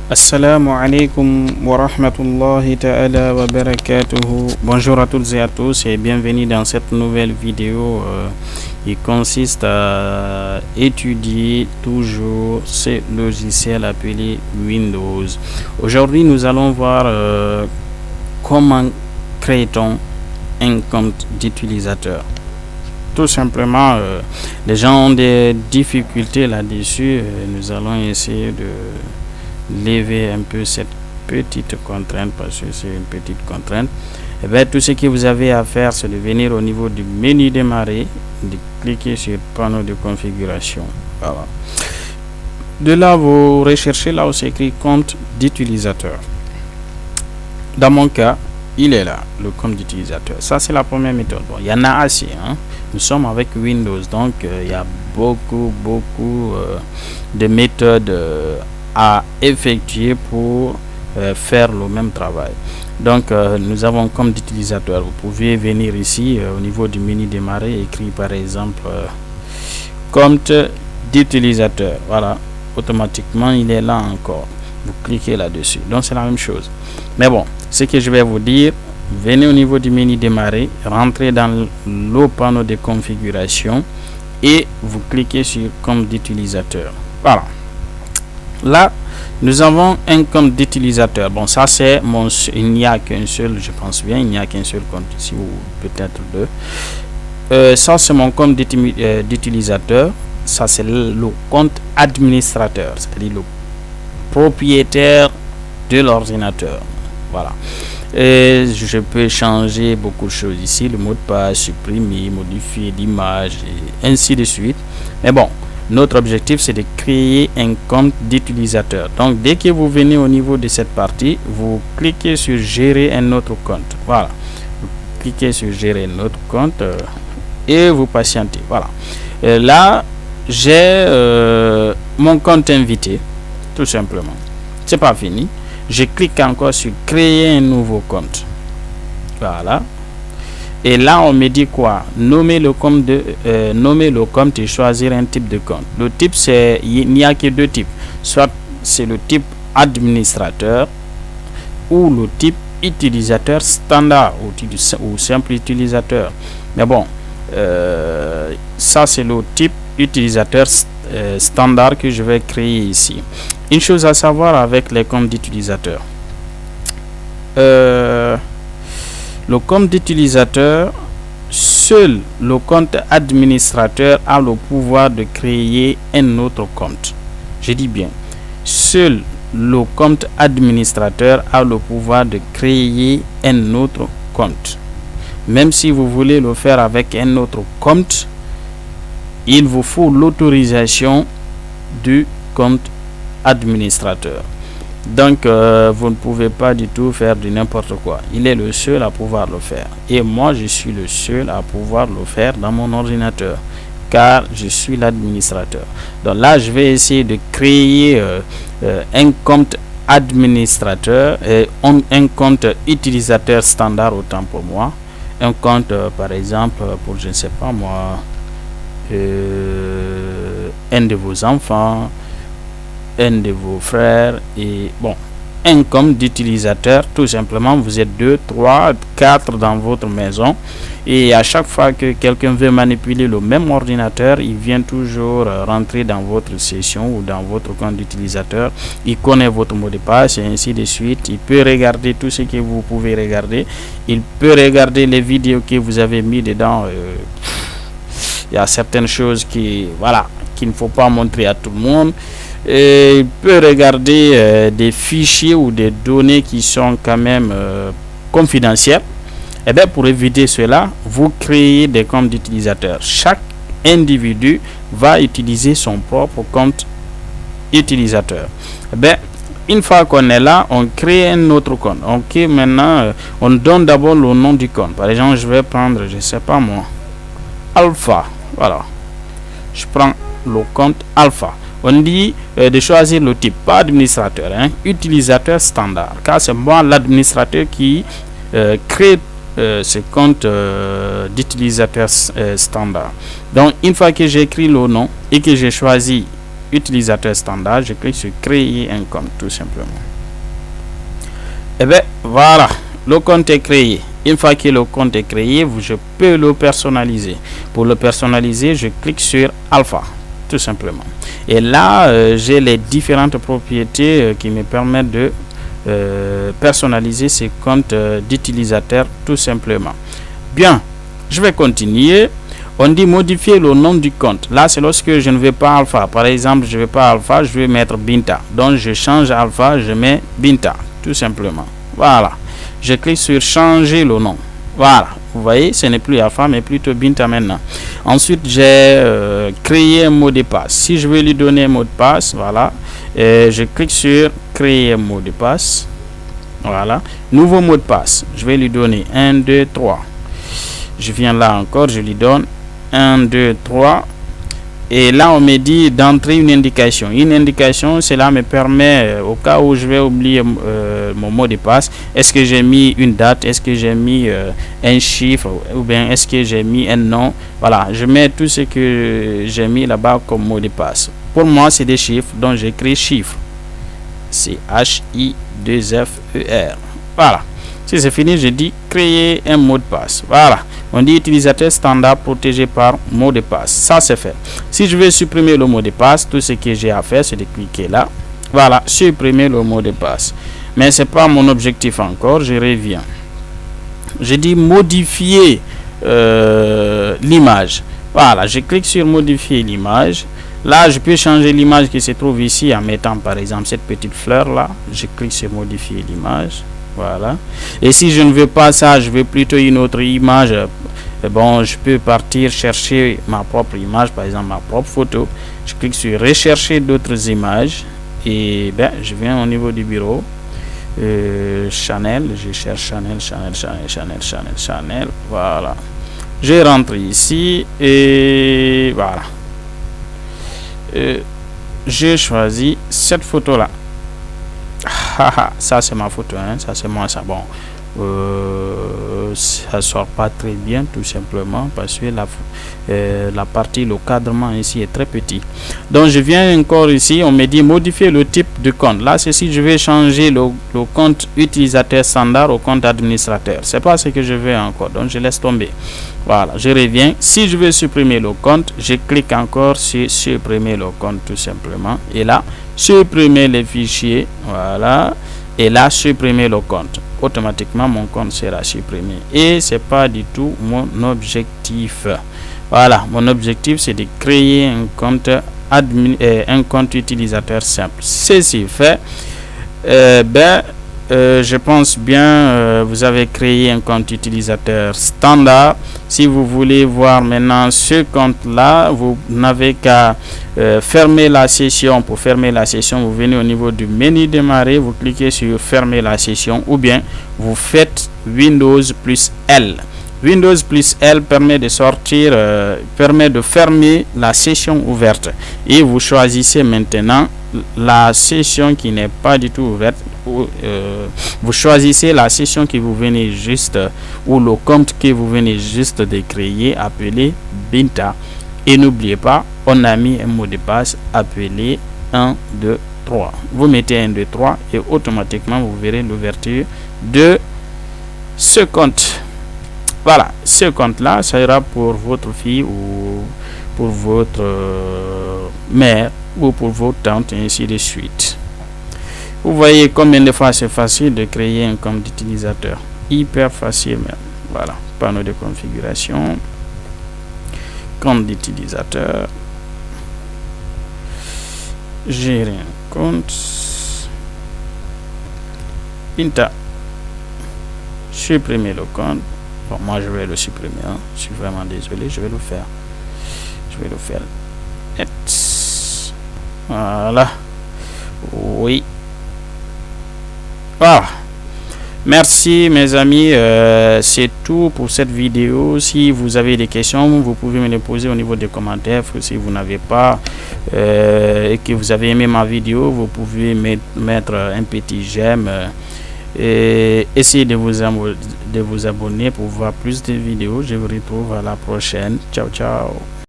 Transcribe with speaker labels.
Speaker 1: Assalamu alaikum wa rahmatullahi ta'ala wa barakatuhu. Bonjour à toutes et à tous et bienvenue dans cette nouvelle vidéo qui consiste à étudier toujours ce logiciel appelé Windows. Aujourd'hui, nous allons voir comment crée-t-on un compte d'utilisateur. Tout simplement, les gens ont des difficultés là-dessus. Nous allons essayer de lever un peu cette petite contrainte parce que c'est une petite contrainte. Et bien, tout ce que vous avez à faire, c'est de venir au niveau du menu démarrer, de cliquer sur panneau de configuration. Voilà. De là, vous recherchez là où c'est écrit compte d'utilisateur. Dans mon cas, il est là, le compte d'utilisateur. Ça, c'est la première méthode. Bon, il y en a assez. Nous sommes avec Windows, donc il y a beaucoup de méthodes à effectuer pour faire le même travail. Donc nous avons comme d'utilisateur, vous pouvez venir ici au niveau du menu démarrer, écrit par exemple compte d'utilisateur. Voilà, automatiquement il est là encore. Vous cliquez là-dessus, donc c'est la même chose. Mais bon, ce que je vais vous dire, venez au niveau du menu démarrer, rentrez dans le panneau de configuration et vous cliquez sur compte d'utilisateur. Voilà. Là, nous avons un compte d'utilisateur. Bon, ça c'est mon... Il n'y a qu'un seul, je pense bien, il n'y a qu'un seul compte ici, ou peut-être deux. Ça c'est mon compte d'utilisateur. Ça c'est le compte administrateur, c'est-à-dire le propriétaire de l'ordinateur. Voilà. Et je peux changer beaucoup de choses ici, le mot de passe, supprimer, modifier l'image, et ainsi de suite. Mais bon, notre objectif, c'est de créer un compte d'utilisateur. Donc, dès que vous venez au niveau de cette partie, vous cliquez sur gérer un autre compte. Voilà. Vous cliquez sur gérer un autre compte et vous patientez. Voilà. Et là, j'ai mon compte invité, tout simplement. C'est pas fini. Je clique encore sur créer un nouveau compte. Voilà. Et là, on me dit quoi? Nommer le compte et choisir un type de compte. Le type, c'est, il n'y a que deux types. Soit c'est le type administrateur ou le type utilisateur standard ou simple utilisateur. Mais bon, ça c'est le type utilisateur standard que je vais créer ici. Une chose à savoir avec les comptes d'utilisateurs. Le compte d'utilisateur, seul le compte administrateur a le pouvoir de créer un autre compte. Je dis bien, seul le compte administrateur a le pouvoir de créer un autre compte. Même si vous voulez le faire avec un autre compte, il vous faut l'autorisation du compte administrateur. Donc, vous ne pouvez pas du tout faire de n'importe quoi. Il est le seul à pouvoir le faire. Et moi, je suis le seul à pouvoir le faire dans mon ordinateur. Car je suis l'administrateur. Donc là, je vais essayer de créer un compte administrateur et un compte utilisateur standard autant pour moi. Un compte, par exemple, pour, je ne sais pas moi, un de vos enfants, un de vos frères et bon, un compte d'utilisateur. Tout simplement, vous êtes 2, 3, 4 dans votre maison et à chaque fois que quelqu'un veut manipuler le même ordinateur, il vient toujours rentrer dans votre session ou dans votre compte d'utilisateur. Il connaît votre mot de passe et ainsi de suite. Il peut regarder tout ce que vous pouvez regarder. Il peut regarder les vidéos que vous avez mis dedans. Il y a certaines choses qui, voilà, qu'il ne faut pas montrer à tout le monde. Et il peut regarder des fichiers ou des données qui sont quand même confidentielles. Et bien pour éviter cela, vous créez des comptes d'utilisateurs. Chaque individu va utiliser son propre compte utilisateur. Et bien, une fois qu'on est là, on crée un autre compte. Ok, maintenant, on donne d'abord le nom du compte. Par exemple, je vais prendre, je ne sais pas moi, Alpha. Voilà. Je prends le compte Alpha. On dit de choisir le type, pas administrateur, utilisateur standard. Car c'est moi l'administrateur qui crée ce compte d'utilisateur standard. Donc, une fois que j'ai écrit le nom et que j'ai choisi utilisateur standard, je clique sur créer un compte tout simplement. Et bien voilà, le compte est créé. Une fois que le compte est créé, je peux le personnaliser. Pour le personnaliser, je clique sur Alpha tout simplement. Et là, j'ai les différentes propriétés qui me permettent de personnaliser ces comptes d'utilisateurs tout simplement. Bien, je vais continuer. On dit modifier le nom du compte. Là, c'est lorsque je ne veux pas Alpha. Par exemple, je ne veux pas Alpha, je vais mettre Binta. Donc, je change Alpha, je mets Binta tout simplement. Voilà. Je clique sur changer le nom. Voilà. Vous voyez, ce n'est plus Alpha, mais plutôt Binta maintenant. Ensuite, j'ai créé un mot de passe. Si je veux lui donner un mot de passe, voilà. Je clique sur créer un mot de passe. Voilà. Nouveau mot de passe. Je vais lui donner 1, 2, 3. Je viens là encore, je lui donne 1, 2, 3. Et là, on me dit d'entrer une indication. Une indication, cela me permet, au cas où je vais oublier mon mot de passe, est-ce que j'ai mis une date, est-ce que j'ai mis un chiffre, ou bien est-ce que j'ai mis un nom. Voilà, je mets tout ce que j'ai mis là-bas comme mot de passe. Pour moi, c'est des chiffres, donc j'écris chiffre. C'est H-I-2-F-E-R. Voilà. Si c'est fini, je dis créer un mot de passe. Voilà. On dit utilisateur standard protégé par mot de passe. Ça, c'est fait. Si je veux supprimer le mot de passe, tout ce que j'ai à faire, c'est de cliquer là. Voilà, supprimer le mot de passe. Mais ce n'est pas mon objectif encore. Je reviens. Je dis modifier l'image. Voilà, je clique sur modifier l'image. Là, je peux changer l'image qui se trouve ici en mettant par exemple cette petite fleur là. Je clique sur modifier l'image. Voilà. Et si je ne veux pas ça, je veux plutôt une autre image. Bon, je peux partir chercher ma propre image, par exemple ma propre photo. Je clique sur rechercher d'autres images. Et ben, je viens au niveau du bureau. Chanel, je cherche Chanel, Chanel, Chanel, Chanel, Chanel, Chanel. Voilà. Je rentre ici et voilà. J'ai choisi cette photo là. Ça c'est ma photo, hein. Ça c'est moi, ça. Bon, ça sort pas très bien tout simplement parce que la partie, le cadrement ici est très petit. Donc je viens encore ici, on me dit modifier le type de compte. Là c'est si je vais changer le compte utilisateur standard au compte administrateur. C'est pas ce que je veux encore, donc je laisse tomber. Voilà, je reviens. Si je veux supprimer le compte, je clique encore sur supprimer le compte tout simplement. Et là, supprimer les fichiers. Voilà. Et là, supprimer le compte. Automatiquement, mon compte sera supprimé. Et c'est pas du tout mon objectif. Voilà, mon objectif, c'est de créer un compte utilisateur simple. Ceci fait, je pense bien vous avez créé un compte utilisateur standard. Si vous voulez voir maintenant ce compte là, vous n'avez qu'à fermer la session. Pour fermer la session, vous venez au niveau du menu démarrer, vous cliquez sur fermer la session, ou bien vous faites Windows plus L. Windows plus L permet de sortir, permet de fermer la session ouverte, et vous choisissez maintenant la session qui n'est pas du tout ouverte. Vous choisissez la session que vous venez juste, ou le compte que vous venez juste de créer, appelé Binta, et n'oubliez pas, on a mis un mot de passe appelé 1, 2, 3. Vous mettez 1, 2, 3 et automatiquement vous verrez l'ouverture de ce compte. Voilà, ce compte là, ça ira pour votre fille ou pour votre mère ou pour votre tante, et ainsi de suite. Vous voyez combien de fois c'est facile de créer un compte d'utilisateur. Hyper facile même. Voilà, panneau de configuration, compte d'utilisateur, gérer un compte, Binta, supprimer le compte. Bon, moi je vais le supprimer, hein. Je suis vraiment désolé, je vais le faire. Je vais le faire. Voilà. Oui. Voilà. Merci mes amis, c'est tout pour cette vidéo. Si vous avez des questions, vous pouvez me les poser au niveau des commentaires. Si vous n'avez pas et que vous avez aimé ma vidéo, vous pouvez mettre un petit j'aime et essayez de vous abonner pour voir plus de vidéos. Je vous retrouve à la prochaine. Ciao ciao.